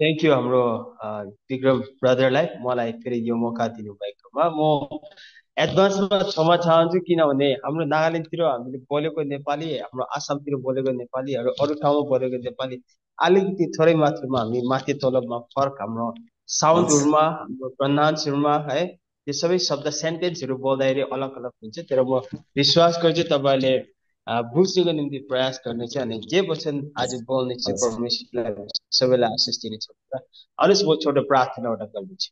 Thank you हाम्रो विक्रम ब्रदरलाई मलाई फेरि यो मौका दिनुभएकोमा म एडभान्समा क्षमा चाहन्छु किनभने हाम्रो नागाल्यान्डतिर हामीले बोलेको नेपाली हाम्रो आसामतिर बोलेको नेपालीहरू अरू ठाउँमा बोलेको नेपाली अलिकति थोरै मात्रामा हामी माथि तलमा फरक हाम्रो हुन्छ साउन्डहरूमा हाम्रो प्रनाउन्सहरूमा है त्यो सबै शब्द सेन्टेन्सहरू बोल्दाखेरि अलग अलग हुन्छ तर म विश्वास गर्छु तपाईँले बुझ्नुको निम्ति प्रयास गर्नेछ अनि जे वचन आज बोल्ने चाहिँ हुन्छ परमेश्वरलाई सबैलाई आशिष दिनेछ अनुस म छोटो प्रार्थना एउटा गर्नेछु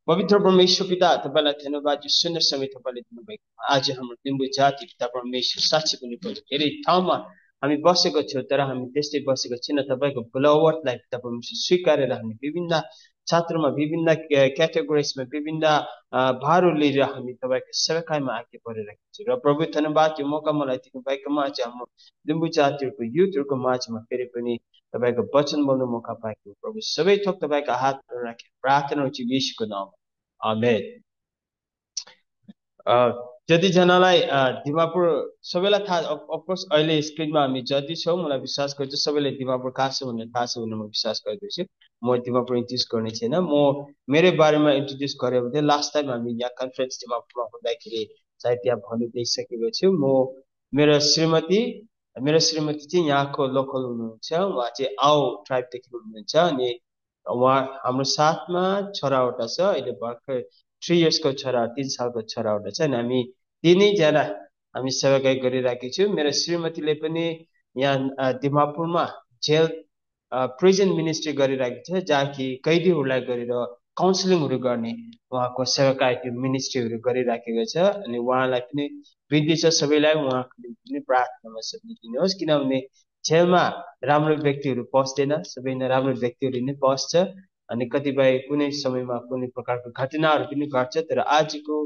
पवित्र परमेश्वर पिता तपाईँलाई धन्यवाद यो सुन्दर समय तपाईँले दिनुभएको आज हाम्रो लिम्बू जाति पिता परमेश्वर साँच्चै पनि धेरै ठाउँमा हामी बसेको छौँ तर हामी त्यस्तै बसेको छैन तपाईँको बोलावटलाई पिता परमेश्वर स्वीकारेर हामी विभिन्न छात्रमा विभिन्न क्याटेगोरिजमा विभिन्न भार लिएर हामी तपाईँको सेवाकाईमा आगे परिरहेको छौँ र प्रभु धन्यवाद यो मौका मलाई दिनुभएकोमा आज हाम्रो लिम्बू जातिहरूको युथहरूको माझमा फेरि पनि तपाईँको वचन बोल्नु मौका पाएको प्रभु सबै थोक तपाईँको हातमा राखेर प्रार्थना चाहिँ यीशुको नाम आमेन जतिजनालाई दिमापुर सबैलाई थाहा अफकोर्स अहिले स्क्रिनमा हामी जति छौँ मलाई विश्वास गर्छु सबैले दिमापुर कहाँ छ भनेर थाहा छ भनेर म विश्वास गर्दैछु म दिमापुर इन्ट्रोड्युस गर्ने छैन म मेरै बारेमा इन्ट्रोड्युस गरेँ भने लास्ट टाइम हामी यहाँ कन्फरेन्स दिमापुरमा हुँदाखेरि सायद त्यहाँ भनिदिइसकेको छु मेरो श्रीमती चाहिँ यहाँको लोकल हुनुहुन्छ उहाँ चाहिँ आओ ट्राइबदेखि हुनुहुन्छ अनि उहाँ हाम्रो साथमा छोरावटा छ अहिले भर्खर 3 इयर्सको छोरा 3 सालको छोरावटा छ अनि हामी तिनैजना हामी सेवाकाई गरिरहेको छौँ मेरो श्रीमतीले पनि यहाँ दिमापुरमा जेल प्रिजन मिनिस्ट्री गरिरहेको छ जहाँ कि कैदीहरूलाई गरेर काउन्सिलिङहरू गर्ने उहाँको सेवाकाई त्यो मिनिस्ट्रीहरू गरिराखेको छ अनि उहाँलाई पनि विधि छ सबैलाई उहाँको निम्ति पनि प्रार्थनामा दिनुहोस् किनभने जेलमा राम्रो व्यक्तिहरू पस्दैन सबै नराम्रो व्यक्तिहरू नै पस्छ अनि कतिपय कुनै समयमा कुनै प्रकारको घटनाहरू पनि घट्छ तर आजको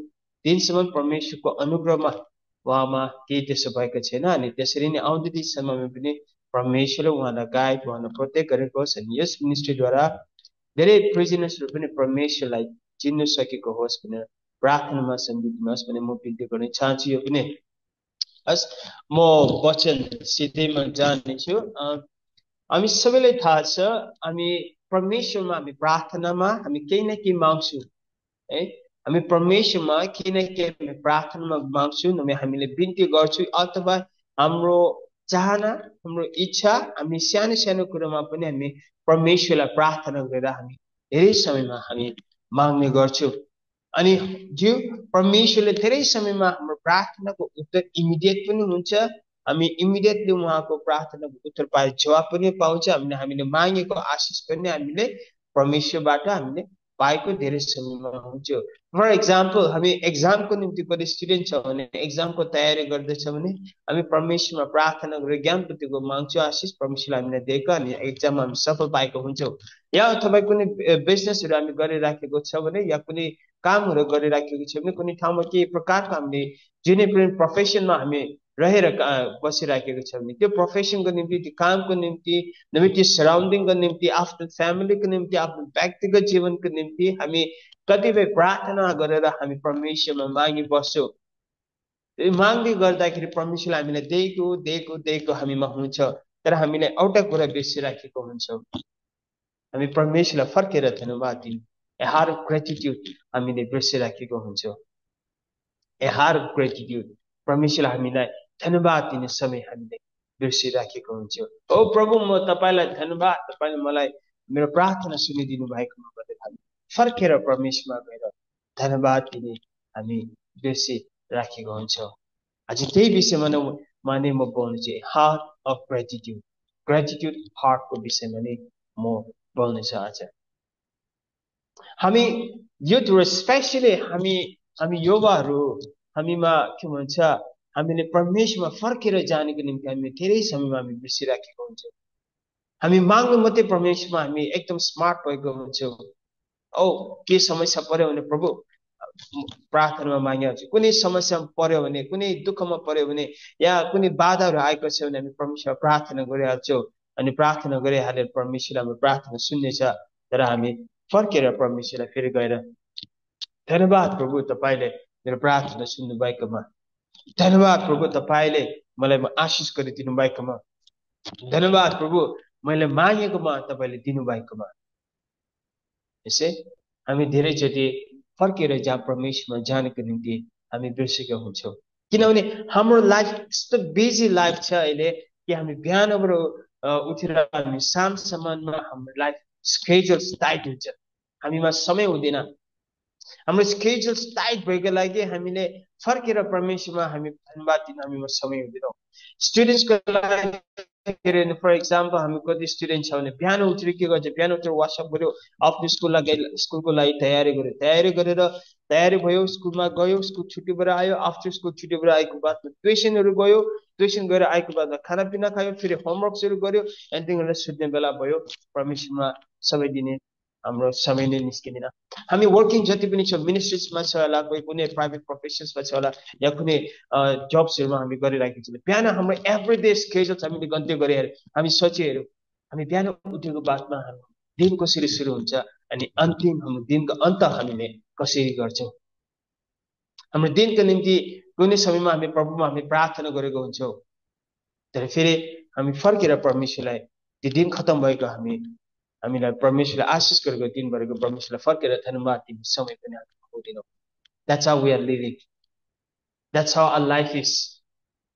दिनसम्म परमेश्वरको अनुग्रहमा उहाँमा केही त्यसो भएको छैन अनि त्यसरी नै आउँदो दिनसम्ममा पनि परमेश्वरले उहाँलाई गाइड उहाँलाई प्रोटेक्ट गरेको होस् अनि यस मिनिस्ट्रीद्वारा धेरै प्रिजनर्सहरू पनि परमेश्वरलाई चिन्नु सकेको होस् भनेर प्रार्थनामा सम्झिदिनुहोस् भने म बिन्ती गर्न चाहन्छु यो पनि हस् म वचन सिधैमा जानेछु हामी सबैलाई थाहा छ हामी परमेश्वरमा हामी प्रार्थनामा हामी केही न केही माग्छौँ है हामी परमेश्वरमा केही न केही हामी प्रार्थनामा माग्छौँ हामीले बिन्ती गर्छौँ अथवा हाम्रो चाहना हाम्रो इच्छा हामी सानो सानो कुरोमा पनि हामी परमेश्वरलाई प्रार्थना गरेर हामी धेरै समयमा हामी माग्ने गर्छौँ अनि जो परमेश्वरले धेरै समयमा हाम्रो प्रार्थनाको उत्तर इमिडिएट पनि हुन्छ हामी इमिडिएटली उहाँको प्रार्थनाको उत्तर पाए जवाब पनि पाउँछ हामीले मागेको आशिष पनि हामीले परमेश्वरबाट हामीले पाएको धेरै समयमा हुन्छ फर एक्जाम्पल हामी एक्जामको निम्ति कति स्टुडेन्ट छ भने एक्जामको तयारी गर्दैछ भने हामी परमेश्वरमा प्रार्थना गरेर ज्ञान बुद्धिको माग्छौँ आशिष परमेश्वरले हामीलाई दिएको अनि एक्जाममा हामी सफल पाएको हुन्छौँ या तपाईँ कुनै बिजनेसहरू हामी गरिराखेको छ भने या कुनै कामहरू गरिराखेको छ भने कुनै ठाउँमा केही प्रकारको हामीले जुनै पनि प्रोफेसनमा हामी रहेर बसिराखेको छ भने त्यो प्रोफेसनको निम्ति त्यो कामको निम्ति त्यो सराउन्डिङको निम्ति आफ्नो फ्यामिलीको निम्ति आफ्नो व्यक्तिगत जीवनको निम्ति हामी कतिपय प्रार्थना गरेर हामी परमेश्वरमा मागी बस्छौँ माग्दै गर्दाखेरि परमेश्वरले हामीलाई दिएको हामीमा हुन्छ तर हामीले एउटा कुरा बिर्सिराखेको हुन्छौँ हामी परमेश्वरलाई फर्केर धन्यवाद दिनु ए हार्ट अफ ग्रेटिट्युड हामीले बिर्सिराखेको हुन्छौँ ए हार्ट अफ ग्रेटिट्युड परमेश्वरलाई हामीलाई धन्यवाद दिने समय हामीले बिर्सिराखेको हुन्छौँ ओ प्रभु म तपाईँलाई धन्यवाद तपाईँले मलाई मेरो प्रार्थना सुनिदिनु भएकोमा भनेर हामी फर्केर परमेश्वरमा गएर धन्यवाद दिने हामी बिर्सिराखेको हुन्छौँ आज त्यही विषयमा नै म बोल्नु चाहिँ हार्ट अफ ग्रेटिट्युड हार्टको विषयमा नै म बोल्नेछु आज हामी युथहरू स्पेसली हामी युवाहरू हामीमा के भन्छ हामीले परमेश्वरमा फर्केर जानेको निम्ति हामी धेरै समयमा हामी बिर्सिराखेको हुन्छौँ हामी माग्नु मात्रै परमेश्वरमा हामी एकदम स्मार्ट भएको हुन्छौँ औ के समस्या पर्यो भने प्रभु प्रार्थनामा मागिहाल्छु कुनै समस्या पर्यो भने कुनै दुःखमा पर्यो भने या कुनै बाधाहरू आएको छ भने हामी परमेश्वरमा प्रार्थना गरिहाल्छौँ अनि प्रार्थना गरिहालेर परमेश्वर हाम्रो प्रार्थना सुन्नेछ तर हामी फर्केर परमेश्वरलाई फेरि गएर धन्यवाद प्रभु तपाईँले मेरो प्रार्थना सुन्नु भएकोमा धन्यवाद प्रभु तपाईँले मलाई आशिष गरिदिनु भएकोमा धन्यवाद प्रभु मैले मागेकोमा तपाईँले दिनुभएकोमा यसै हामी धेरैचोटि फर्केर जहाँ परमेश्वरमा जानको निम्ति हामी बिर्सेका हुन्छौँ किनभने हाम्रो लाइफ यस्तो बिजी लाइफ छ अहिले कि हामी बिहानबाट उठेर हामी शामसम्ममा हाम्रो लाइफ स्केड्युल्स टाइट हुन्छ हामीमा समय हुँदैन हाम्रो स्केड्युल्स टाइट भएको लागि हामीले फर्केर परमेश्वरमा हामी धन्यवाद दिन हामीमा समय हुँदैन स्टुडेन्ट्सको लागि फर एक्जाम्पल हामी कति स्टुडेन्ट छ भने बिहान उठेर के गर्छ बिहान उठेर वाट्सएप गर्यो आफ्नो स्कुलको लागि तयारी गरेर तयारी भयो स्कुलमा गयो स्कुल छुट्टीबाट आयो आफ्टर स्कुल छुट्टीबाट आएको बादमा ट्युसनहरू गयो ट्युसन गएर आएको बादमा खानापिना खायो फेरि होमवर्क्सहरू गर्यो अनि त्यहाँबाट सुत्ने बेला भयो परमेश्वरमा समय दिने हाम्रो समय नै निस्किँदैन हामी वर्किङ जति पनि छ मिनिस्ट्रिजमा छ होला कोही कुनै प्राइभेट प्रोफेसन्समा छ होला या कुनै जब्सहरूमा हामी गरिरहेको छ बिहान हाम्रो एभ्रिडे स्केड्युल्स हामीले गन्ती गरे हामी सोचेहरू हामी बिहान उठेको बादमा हाम्रो दिन कसरी सुरु हुन्छ अनि अन्तिम हाम्रो दिनको अन्त हामीले कसरी गर्छौँ हाम्रो दिनको निम्ति कुनै समयमा हामी प्रभुमा हामी प्रार्थना गरेको हुन्छौँ तर फेरि हामी फर्केर परमेश्वरलाई त्यो दिन खत्तम भएको हामीलाई परमेश्वरले आशिष गरेको दिन गरेको परमेश्वरलाई फर्केर धन्यवाद दिने समय पनि हामी पाउँदैनौँ That's how we are living. That's how our life is.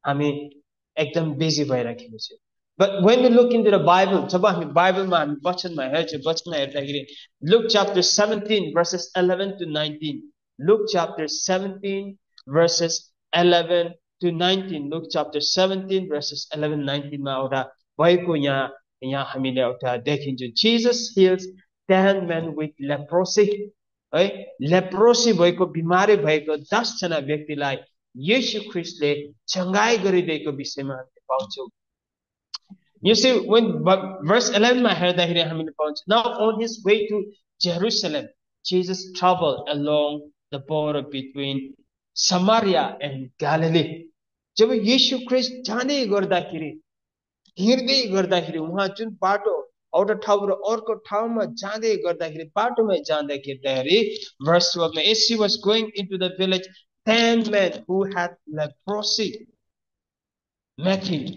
हामी एकदम बिजी भइराखेको छ But when we look into the Bible, जब हामी बाइबलमा हामी वचनमा हेर्छौँ वचनमा हेर्दाखेरि Luke chapter 17 verses 11 to 19. Luke chapter 17 verses 11 to 19. Luke chapter 17 verses 11 19 मा एउटा भएको यहाँ हामीले एउटा देखिन्छ Jesus heals 10 men with leprosy. है लेप्रोसी भएको बिमारी भएको 10 जना व्यक्तिलाई येशू ख्रीष्टले चंगाई गरिदिएको विषयमा हामीले पाउँछौँ You see, when verse 11 मा हेर्दाखेरि हामीले पाउँछौँ Now on his way to Jerusalem, Jesus traveled along the border between Samaria and Galilee. जब येशू ख्रीष्ट जाँदै गर्दाखेरि हिँड्दै गर्दाखेरि उहाँ जुन बाटो एउटा ठाउँबाट अर्को ठाउँमा जाँदै गर्दाखेरि बाटोमा जाँदाखेरि verse 12 मा as he was going into the village 10 men who had leprosy met him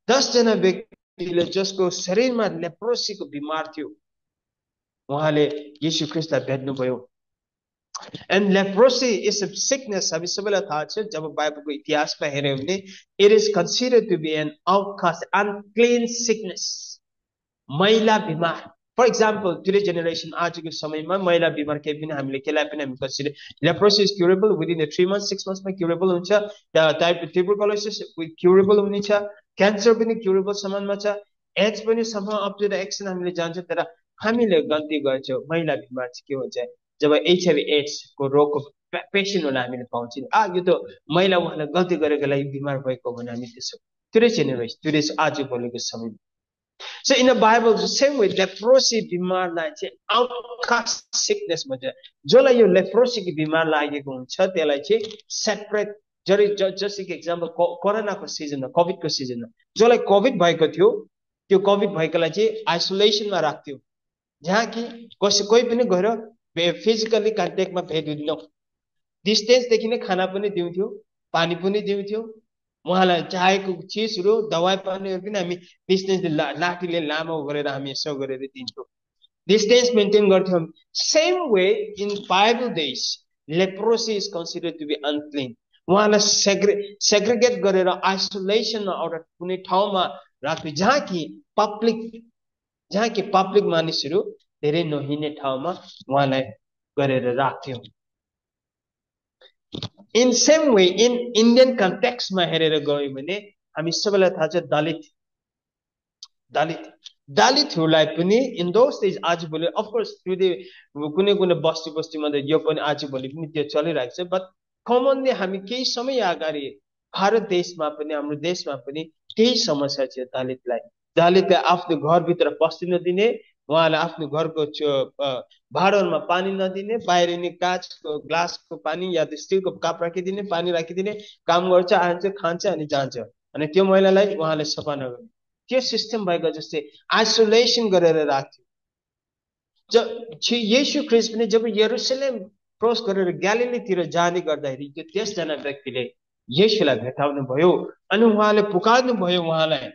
10 जना व्यक्तिले जसको शरीरमा लेप्रोसीको बिमार थियो उहाँले येशू ख्रीष्टलाई भेट्नुभयो And leprosy is a sickness. हामी सबैलाई थाहा छ जब बाइबलको इतिहासमा हेर्यो भने it is considered to be an outcast, unclean sickness. मैला बिमार. For example, today generation आजको समयमा मैला बिमार केही पनि हामीले केलाई पनि हामी consider leprosy is curable within the 3 months 6 months मा curable हुन्छ. Type tuberculosis curable हुनेछ. Cancer पनि curable समानमा छ. AIDS पनि somehow up to the extent हामीले जान्छ तर हामीले गन्ती गर्छौँ मैला बिमार चाहिँ के हुन्छ जब HIV AIDS को रोगको पेशेन्टहरूलाई हामीले पाउँछौँ यो त महिला उहाँलाई गल्ती गरेको लागि बिमार भएको भने हामी त्यसो टुडे जेनेरेसन टुडे आज बोलेको समय So in the Bible the same way leprosy बिमारलाई चाहिँ आउटकास्ट सिकनेस भन्छ जसलाई यो लेप्रोसी को बिमार लागेको हुन्छ त्यसलाई चाहिँ सेपरेट जस्ट एक एक्जाम्पल कोरोनाको सिजनमा कोभिडको सिजनमा जसलाई कोभिड भएको थियो त्यो कोभिड भएकोलाई चाहिँ आइसोलेसनमा राख्थ्यो जहाँ कि कोही पनि गएर फिजिकली कन्ट्याक्टमा भेट्दैन डिस्टेन्सदेखि नै खाना पनि दिउँथ्यो पानी पनि दिउँथ्यो उहाँलाई चाहेको चिजहरू दवाई पानीहरू पनि हामी डिस्टेन्स लाठीले लामो गरेर हामी यसो गरेर दिन्थ्यौँ डिस्टेन्स मेन्टेन गर्थ्यौँ same way in Bible days leprosy is considered to be unclean उहाँलाई सेग्रिगेट गरेर आइसोलेसनमा एउटा कुनै ठाउँमा राख्थ्यो जहाँ कि पब्लिक मानिसहरू धेरै नहिने ठाउँमा उहाँलाई गरेर राख्थ्यौँ In same way, in Indian context मा हेरेर गयो भने हामी सबैलाई थाहा छ दलितहरूलाई पनि in those days आज भोलि of course टुडे कुनै बस्तीमा त यो पनि आज भोलि पनि त्यो चलिरहेको छ but commonly हामी केही समय अगाडि भारत देशमा पनि हाम्रो देशमा पनि त्यही समस्या छ दलितलाई आफ्नो घरभित्र पस्न नदिने उहाँलाई आफ्नो घरको भाँडामा पानी नदिने बाहिरिने काचको ग्लासको पानी या स्टिलको कप राखिदिने पानी राखिदिने काम गर्छ आन्छ खान्छ अनि जान्छ अनि त्यो महिलालाई उहाँले सफा नगर्ने त्यो सिस्टम भएको जस्तै आइसोलेसन गरेर राख्थ्यो येशू ख्रीष्ट पनि जब यरुशलेम क्रस गरेर ग्यालिलीतिर जाने गर्दाखेरि त्यो 10 जना व्यक्तिले येशूलाई भेटाउनु भयो अनि उहाँले पुकार्नु भयो उहाँलाई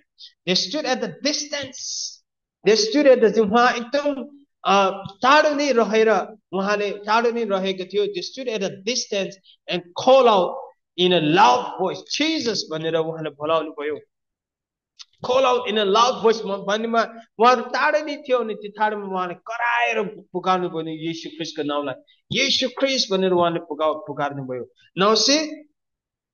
they stood at the distance. They stood at the उहाँ एकदम टाढो नै रहेर उहाँले टाढो नै रहेको थियो. They stood at a distance and call out in a loud voice, Jesus भनेर उहाँले बोलाउनु भयो. Call out in a loud voice भन्नेमा उहाँहरू टाढै नै थियो अनि त्यो टाढोमा उहाँले कराएर पुकार्नु भयो येशू ख्रीष्टको नाउँलाई. येशू ख्रीष्ट भनेर उहाँले पुकार्नु भयो. नाउ से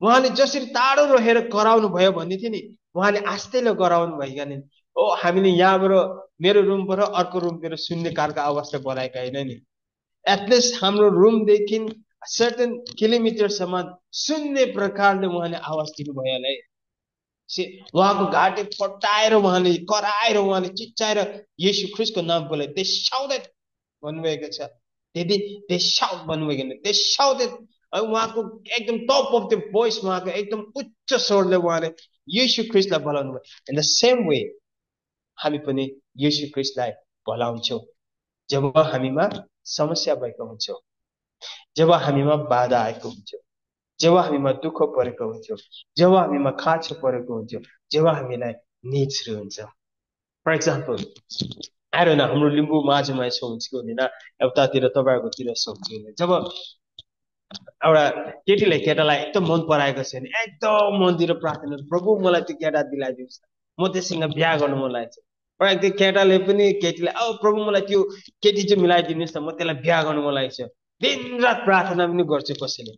उहाँले जसरी टाढो रहेर कराउनु भयो भन्ने थियो नि, उहाँले आस्तेले कराउनु भएका नि. ओ हामीले यहाँबाट मेरो रुमबाट अर्को रुमतिर सुन्ने कारको आवाजले बोलाएका होइन नि. एटलिस्ट हाम्रो रुमदेखि सर्टेन किलोमिटरसम्म सुन्ने प्रकारले उहाँले आवाज दिनुभयो होला है. उहाँको घाँटी फटाएर उहाँले कराएर उहाँले चिच्चाएर येशू ख्रीष्टको नाम बोले. दे शाउटेड भन्नुभएको छ. दे शाउट भन्नुभएको होइन, दे शाउटेड. उहाँको एकदम टप अफ द भोइस, उहाँको एकदम उच्च स्वरले उहाँले येशू ख्रीष्टलाई बोलाउनु भयो. इन द सेम वे हामी पनि येशू ख्रीष्टलाई बोलाउँछौँ जब हामीमा समस्या भएको हुन्छ, जब हामीमा बाधा आएको हुन्छ, जब हामीमा दुःख परेको हुन्छ, जब हामीमा खाँचो परेको हुन्छ, जब हामीलाई निड्सहरू हुन्छ. फर इक्जाम्पल आएर हाम्रो लिम्बू माझमा यसो हुन्छ कि हुँदैन, एउटातिर तपाईँहरूकोतिर यसो हुन्छ कि जब एउटा केटीले केटालाई एकदम मन पराएको छ भने एकदम मन्दिर प्रार्थना, प्रभु मलाई त्यो केटा दिलाइदिनुहोस्, म त्योसँग बिहा गर्नु मन लागेको छ. त्यो केटाले पनि केटीलाई प्रभु मलाई त्यो केटी चाहिँ मिलाइदिनुहोस् न, म त्यसलाई बिहा गर्नु मन लागेको छ. दिनरात प्रार्थना पनि गर्छु कसैले.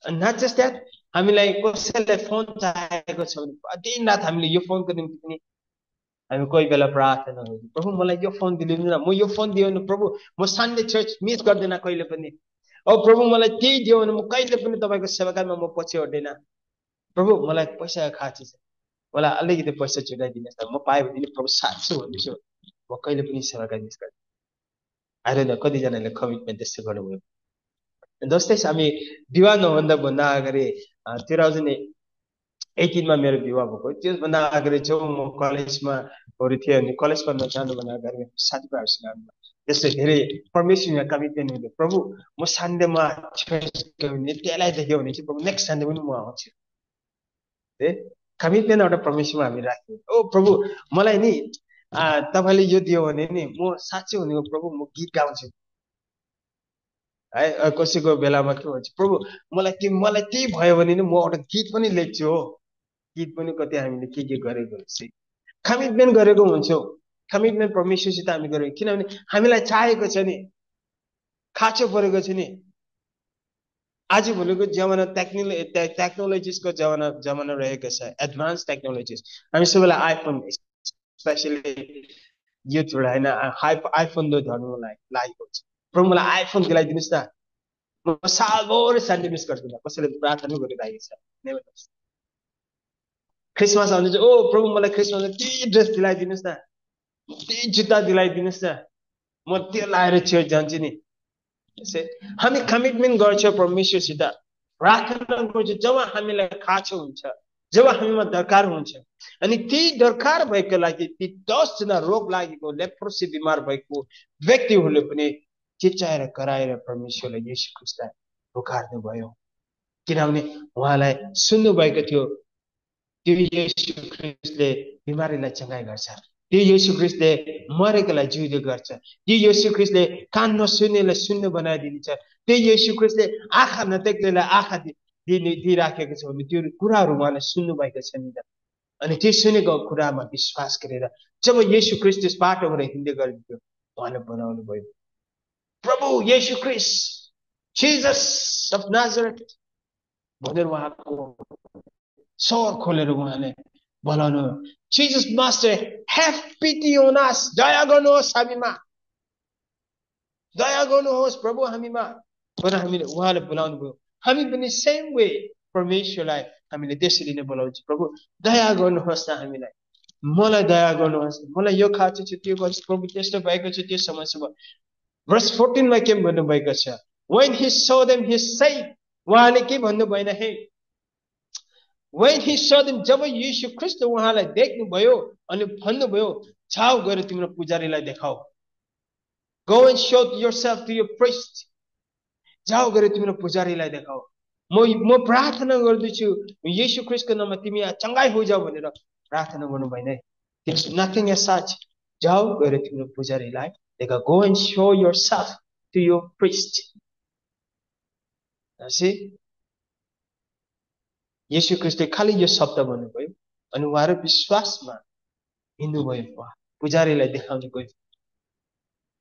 नट जस्ट द्याट, हामीलाई कसैलाई फोन चाहिएको छ भने दिनरात हामीले यो फोनको निम्ति पनि हामी कोही बेला प्रार्थना गर्छौँ. प्रभु मलाई यो फोन दिनु न, म यो फोन दियो भने प्रभु म सन्डे चर्च मिस गर्दैन कहिले पनि. प्रभु मलाई त्यही दियो भने म कहिले पनि तपाईँको सेवाकारमा म पछि हट्दैन. प्रभु मलाई पैसा खाँची छ, मलाई अलिकति पैसा छुटाइदिनुहोस् न, म पाएँ भने प्रभु साँच्चै भन्दैछु म कहिले पनि सेवाका मिस गर्दैन. आएर कतिजनाले कमिटमेन्ट त्यस्तो गर्नुभयो. जस्तै हामी विवाह भन्दा अगाडि 2018मा मेरो विवाह भएको. त्यसभन्दा अगाडि जो म कलेजमा थिएँ अनि कलेजमा नजानुभन्दा अगाडि साथीभाइहरूसँग त्यस्तै धेरै परमेश्वरमा कमिटमेन्ट हुन्थ्यो. प्रभु म सन्डेमा त्यसलाई देख्यो भने चाहिँ प्रभु नेक्स्ट सन्डे पनि म आउँछु. कमिटमेन्ट एउटा परमेश्वरमा हामी राख्यौँ. प्रभु मलाई नि तपाईँले यो दियो भने नि म साँच्चै हुनेको प्रभु म गीत गाउँछु है. कसैको बेलामा के भन्छ, प्रभु मलाई त्यही भयो भने नि म एउटा गीत पनि लेख्छु. हो, गीत पनि कति हामीले के गरेको हुन्छ, कमिटमेन्ट गरेको हुन्छौँ. कमिटमेन्ट परमेश्वरसित हामी गरेको, किनभने हामीलाई चाहेको छ नि, खाँचो परेको छ नि. आज भोलिको जमाना टेक्नोलोजिसको जमाना रहेको छ, एडभान्स टेक्नोलोजिस. हामी सबैलाई आइफोन, स्पेसली युथहरू होइन, आइफोन धर्नुलाई लागेको हुन्छ. प्रभु मलाई आइफोन दिलाइदिनुहोस् न, म सालभरि सन्डे मिस गर्दिनँ. कसैले प्रार्थना गरिरहेको छ. क्रिसमस आउने चाहिँ प्रभु मलाई क्रिसमसमा त्यही ड्रेस दिलाइदिनुहोस् न, त्यही जुत्ता दिलाइदिनुहोस् न, म त्यो लाएर चर्च जान्छु नि. हामी कमिटमेन्ट गर्छौँ परमेश्वरसित, प्रार्थना गर्छौँ जब हामीलाई खाँचो हुन्छ, जब हामीमा दरकार हुन्छ. अनि त्यही दरकार भएको लागि ती 10 जना रोग लागेको लेप्रोसी बिमार भएको व्यक्तिहरूले पनि चिच्चाएर कराएर परमेश्वरलाई येशू ख्रीष्टलाई पुकार्नु भयो. किनभने उहाँलाई सुन्नु भएको थियो त्यो येशू ख्रीष्टले बिमारीलाई चङ्गाइ गर्छ, त्यो येशू ख्रीष्टले मरेकोलाई जिउँदो गर्छ, त्यो येशू ख्रीष्टले कान नसुन्नेलाई सुन्ने बनाइदिन्छ, त्यो येशू ख्रीष्टले आँखा नदेख्नेलाई आँखा दिइराखेको छ भने त्यो कुराहरू उहाँले सुन्नु भएको छ नि त. अनि त्यो सुनेको कुरामा विश्वास गरेर जब येशू ख्रीष्ट त्यस बाटोबाट हिँड्दै गरिदियो उहाँले बनाउनु भयो. प्रभु येशू ख्रीष्ट, जिजस अफ नाजरेथ भनेर उहाँको स्वर खोलेर उहाँले बोलाउनु. Jesus master, have pity on us, दया गर्नुहोस् हामीमा, दया गर्नुहोस् प्रभु हामीमा भनेर हामीले उहाँले बोलाउनु भयो. हामी पनि सेम वे परमेश्वरलाई हामीले त्यसरी नै बोलाउँछौँ. प्रभु दया गर्नुहोस् न हामीलाई, मलाई दया गर्नुहोस्, मलाई यो खाँचो छ, त्यो गर्छ, प्रभु त्यस्तो भएको छ, त्यो समस्या भयो. भर्स 14मा के भन्नुभएको छ, when he saw them he said, उहाँले के भन्नु भएन, हे when he saw them, जब येशू ख्रीष्ट उहाँलाई देख्नुभयो अनि भन्नुभयो जाऊ गएर तिम्रो पुजारीलाई देखाऊ, go and show yourself to your priest, जाऊ गएर तिम्रो पुजारीलाई देखाऊ. म प्रार्थना गर्दैछु येशू ख्रीष्टको नाममा तिमी चङ्गाइ हो जाऊ भनेर प्रार्थना गर्नु भएन. It's nothing as such. जाऊ गएर तिम्रो पुजारीलाई देखा, go and show yourself to your priest. येशू ख्रीष्टले खालि यो शब्द भन्नुभयो अनि उहाँहरू विश्वासमा हिँड्नुभयो। पुजारीलाई देखाउनु गयो,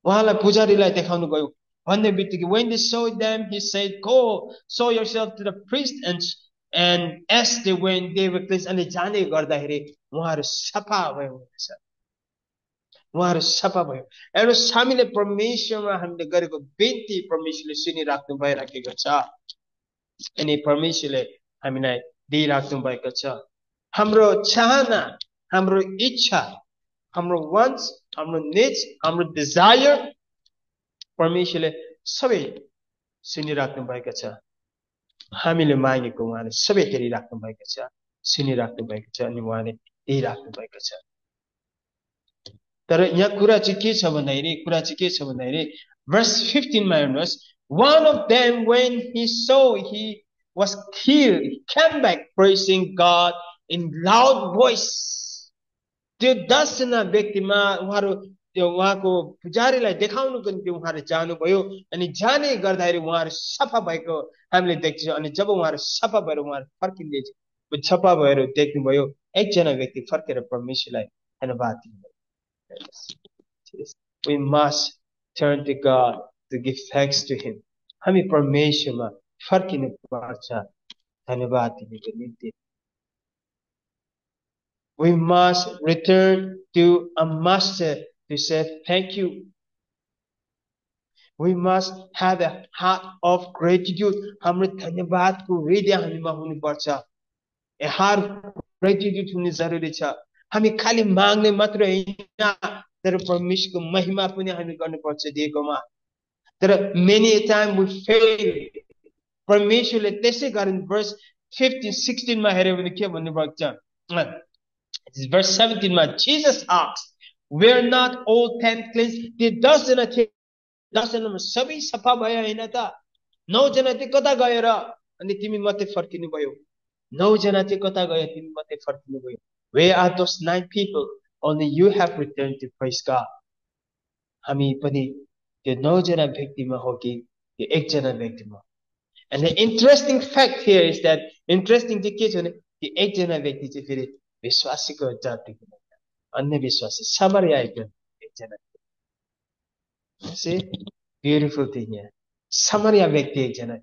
उहाँलाई पुजारीलाई देखाउनु गयो भन्ने बित्तिकै when they saw them he said, go show yourself to the priest, and as they went they were cleansed. अनि जाने गर्दाखेरि उहाँहरू सफा भयो हुनेछ, उहाँहरू सफा भयो। हेर्नुहोस्, हामीले परमेश्वरमा हामीले गरेको बिन्ती परमेश्वरले सुनिराख्नु भइराखेको छ अनि परमेश्वरले हामीलाई दिइराख्नु भएको छ। हाम्रो चाहना, हाम्रो इच्छा, हाम्रो वान्ट्स, हाम्रो निड्स, हाम्रो डिजायर परमेश्वरले सबै सुनिराख्नु भएको छ। हामीले मागेको उहाँले सबै हेरिराख्नु भएको छ, सुनिराख्नु भएको छ अनि उहाँले दिइराख्नु भएको छ। तर यहाँ कुरा चाहिँ के छ भन्दाखेरि verse 15 मा हेर्नुहोस्, one of them when he saw he was healed he came back praising God in loud voice. त्यो 10 जना व्यक्तिमा उहाँहरू त्यो उहाँको पुजारीलाई देखाउनुको निम्ति उहाँहरू जानुभयो अनि जाने गर्दाखेरि उहाँहरू सफा भएको हामीले देख्छौँ। अनि जब उहाँहरू सफा भएर उहाँहरू फर्किँदै सफा भएर देख्नुभयो, एकजना व्यक्ति फर्केर परमेश्वरलाई धन्यवाद दिनुभयो। We must turn to God to give thanks to Him. हामी परमेश्वरमा फर्किनु पर्छ धन्यवाद दिनको निम्ति। We must return to a master to say thank you. We must have a heart of gratitude. हाम्रो धन्यवादको हृदय हामीमा हुनुपर्छ। A heart of gratitude हुनु जरुरी छ। हामी खाली माग्ने मात्र हैन, तर परमेश्वरको महिमा पनि हामी गर्नुपर्छ दिएकोमा। तर many a time we fail. परमेश्वरले त्यसै कारण verse 15 16 मा हेर्यो भने के भन्नुभएको छ? Verse 17 मा Jesus asked, were not all 10 cleansed? The 10 जना थिए, 10 जनामा सबै सफा भयो हैन त? 9 जना चाहिँ कता गयो र? अनि तिमी मात्रै फर्किनु भयो। 9 जना चाहिँ कता गयो, तिमी मात्रै फर्किनु भयो। Where are those 9 people? Only you have returned to praise God. हामी पनि त्यो 9 जना व्यक्तिमा हो कि त्यो एकजना व्यक्तिमा? And the interesting fact here is that interesting चाहिँ के छ भने त्यो एकजना व्यक्ति चाहिँ फेरि विश्वासीको जातिको अन्य विश्वासी समरियाको एकजना। See, beautiful thing here. समरिया व्यक्ति एकजना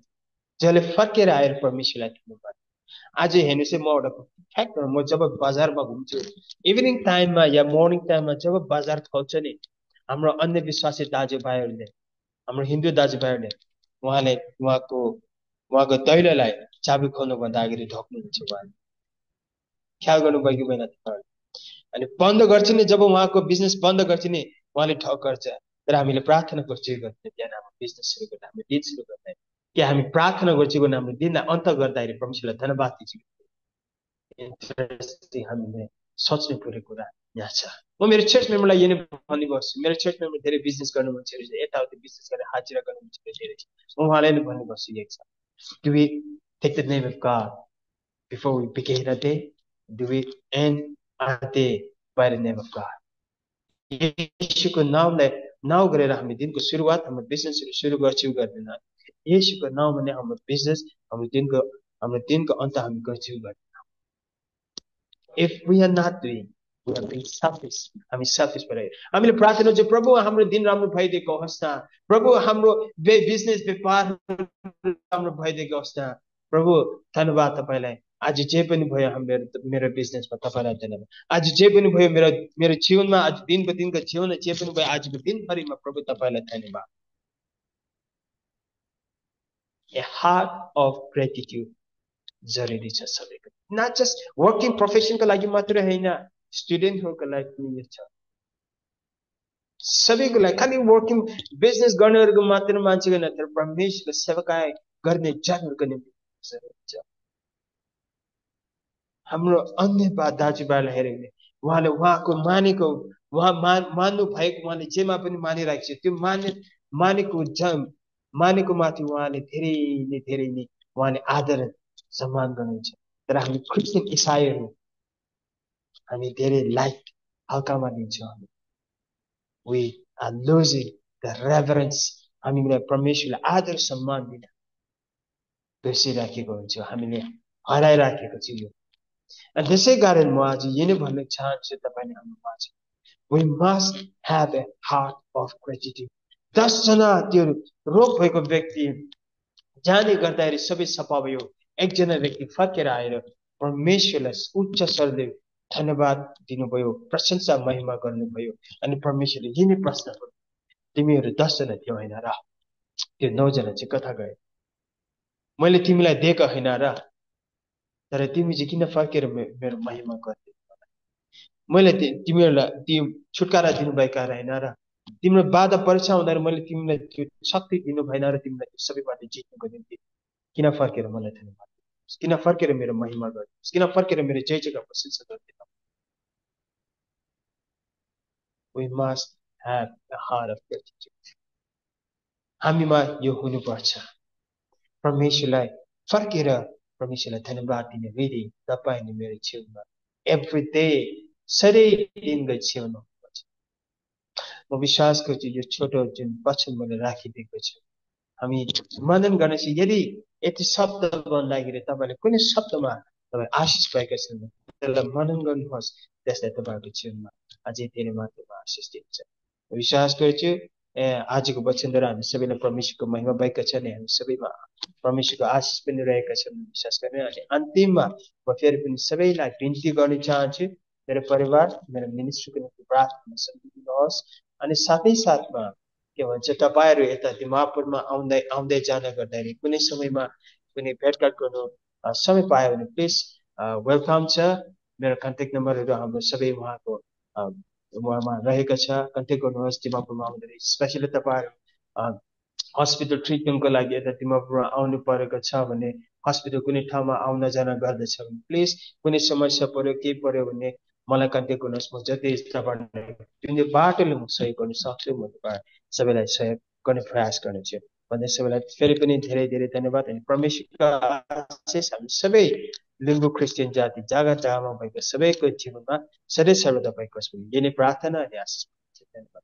जसले फर्केर आएर परमेश्वरलाई धन्यवाद। आज हेर्नुस् है, म एउटा फ्याक्ट म जब बजारमा घुम्छु इभिनिङ टाइममा या मर्निङ टाइममा जब बजार खोल्छ नि, हाम्रो अन्य विश्वासी दाजुभाइहरूले, हाम्रो हिन्दू दाजुभाइहरूले उहाँले उहाँको दैलोलाई चाबी खोल्नु भन्दा अगाडि ढक्नुहुन्छ। उहाँले ख्याल गर्नुभयो कि भएन? अनि बन्द गर्छ नि, जब उहाँको बिजनेस बन्द गर्छ नि उहाँले ठक गर्छ। तर हामीले प्रार्थना गर्छौँ गर्दै बिहान हाम्रो बिजनेस सुरु गर्दा, हाम्रो दिन सुरु गर्दा कि हामी प्रार्थना गर्छौँ भने हाम्रो दिनलाई अन्त गर्दाखेरि परमेश्वरलाई धन्यवाद दिन्छौँ। इन्ट्रेस्टिङ, हामीले सोच्ने पर्ने कुरा यहाँ छ। म मेरो चर्च मेम्बरलाई यही नै भन्ने गर्छु, मेरो चर्च मेम्बर धेरै बिजनेस गर्नु मान्छे रहेछ, यताउति बिजनेस गरेर हाजिरा गर्नु मान्छे धेरै छ। म उहाँलाई नै भन्ने गर्छु यही छ, do we take the name of God before we begin a day? Do we end our day by the name of God? येशूको नामलाई नाम गरेर हामी दिनको सुरुवात हाम्रो बिजनेसहरु सुरु गर्छौं गर्दैन? येशूको नाममा नै हाम्रो बिजनेस, हाम्रो दिनको अन्त हामी गर्छौं गर्दैन? If we are not doing, we are being selfish. हामी selfish भएर हामीले प्रार्थना गर्छौं, प्रभु हाम्रो दिन राम्रो भइदिएको होस् न, प्रभु हाम्रो बिजनेस व्यापार राम्रो भइदिएको होस् न, प्रभु धन्यवाद तपाईलाई, आज जे पनि भयो मेरो बिजनेसमा तपाईलाई धन्यवाद, आज जे पनि भयो मेरो जीवनमा, आज दिनको जीवनमा जे पनि भयो आजको दिनभरिमा प्रभु तपाईलाई धन्यवाद। A heart of gratitude जरुरी छ सबैको, not just working profession को लागि मात्र हैन, स्टुडेन्टहरुको लागि पनि छ, सबैको लागि। खाली वर्किङ बिजनेस गर्नेहरुको मात्र मान्छेको हैन, तर परमेश्वरको सेवाकाय गर्ने जनहरुको निम्ति जरुरी छ। हाम्रो अन्य दाजुभाइलाई हेर्यो भने उहाँले उहाँको मानेको, उहाँ मान्नु भएको, उहाँले जेमा पनि मानिरहेको छ, त्यो मानेको माथि उहाँले धेरै नै उहाँले आदर सम्मान गर्नुहुन्छ। तर हामी क्रिस्चियन इसाईहरु हामी धेरै light हल्कामा लिन्छौं। we are losing the reverence. हामीलाई परमेश्वरलाई आदर सम्मान दिन बिर्सिराखेको हुन्छौँ, हामीले हराइराखेको छौँ यो। अनि त्यसै कारण म आज यही नै भन्न चाहन्छु तपाईले हाम्रो माझ, we must have a heart of gratitude. 10 जना त्यो रोग भएको व्यक्ति जाने गर्दाखेरि सबै सफा भयो। एकजना व्यक्ति फर्केर आएर परमेश्वरलाई उच्च स्वरले धन्यवाद दिनुभयो, प्रशंसा महिमा गर्नुभयो। अनि परमेश्वरले यही नै प्रश्न गर्नु, तिमीहरू 10 जना थियो होइन र? त्यो 9 जना चाहिँ कता गए? मैले तिमीलाई दिएको होइन र? तर तिमी चाहिँ किन फर्केर मेरो महिमा गर्दै? मैले तिमीहरूलाई त्यो छुटकारा दिनुभएका होइन र? तिम्रो बाधा परीक्षा हुँदा मैले तिमीलाई त्यो शक्ति दिनु भएन र? तिमीलाई त्यो सबैबाट जित्नुको निम्ति किन फर्केर मलाई धन्यवाद दिनुहोस्? किन फर्केर मेरो महिमा गर्नुहोस्? किन फर्केर मेरो जय जयका प्रशंसा गर्दिनु? We must have a heart of gratitude. हामीमा यो हुनुपर्छ। परमेश्वरलाई फर्केर परमेश्वरलाई धन्यवाद दिने विधि तपाईले मेरो जीवनमा एभ्री डे सधैँ दिनको जीवनमा हुनुपर्छ। म विश्वास गर्छु यो छोटो जुन वचन मैले राखिदिएको छु, हामी मनन गर्नेछ। यदि यति शब्द भन्दाखेरि तपाईँले कुनै शब्दमा तपाईँ आशिष भएका छन्, त्यसलाई मनन गर्नुहोस्, त्यसले तपाईँको जीवनमा अझै धेरै मात्रामा आशिष दिन्छ। विश्वास गर्छु आजको वचनद्वारा हामी सबैलाई परमेश्वरको महिमा भएका छ अनि हामी सबैमा परमेश्वरको आशिष पनि रहेका छन् विश्वास गर्ने। अनि अन्तिममा म फेरि पनि सबैलाई बिन्ती गर्न चाहन्छु, मेरो परिवार, मेरो मिनिस्ट्रीको निम्ति प्रार्थना सम्झिनुहोस्। अनि साथै साथमा के भन्छ, तपाईँहरू यता दिमापुरमा आउँदै जान गर्दाखेरि कुनै समयमा कुनै भेटघाट गर्नु समय पायो भने प्लिज वेलकम छ। मेरो कन्ट्याक्ट नम्बरहरू हाम्रो सबै उहाँको उहाँमा रहेको छ, कन्ट्याक्ट गर्नुहोस्। दिमापुरमा आउँदाखेरि स्पेसली तपाईँहरू हस्पिटल ट्रिटमेन्टको लागि यता दिमापुरमा आउनु परेको छ भने, हस्पिटल कुनै ठाउँमा आउन जान गर्दछ भने प्लिज कुनै समस्या पर्यो के पर्यो भने मलाई कन्ट्याक्ट गर्नुहोस्। म जति तपाईँलाई जुन बाटोले म सहयोग गर्न सक्छु म तपाईँ सबैलाई सहयोग गर्ने प्रयास गर्नेछु भन्दै सबैलाई फेरि पनि धेरै धेरै धन्यवाद। अनि परमेश्वरको आशिष हामी सबै लिम्बू क्रिस्चियन जाति जग्गा जग्गामा भएको सबैको जीवनमा सधैँ सर्वदा भएको यही नै प्रार्थना अनि आशिष। धन्यवाद।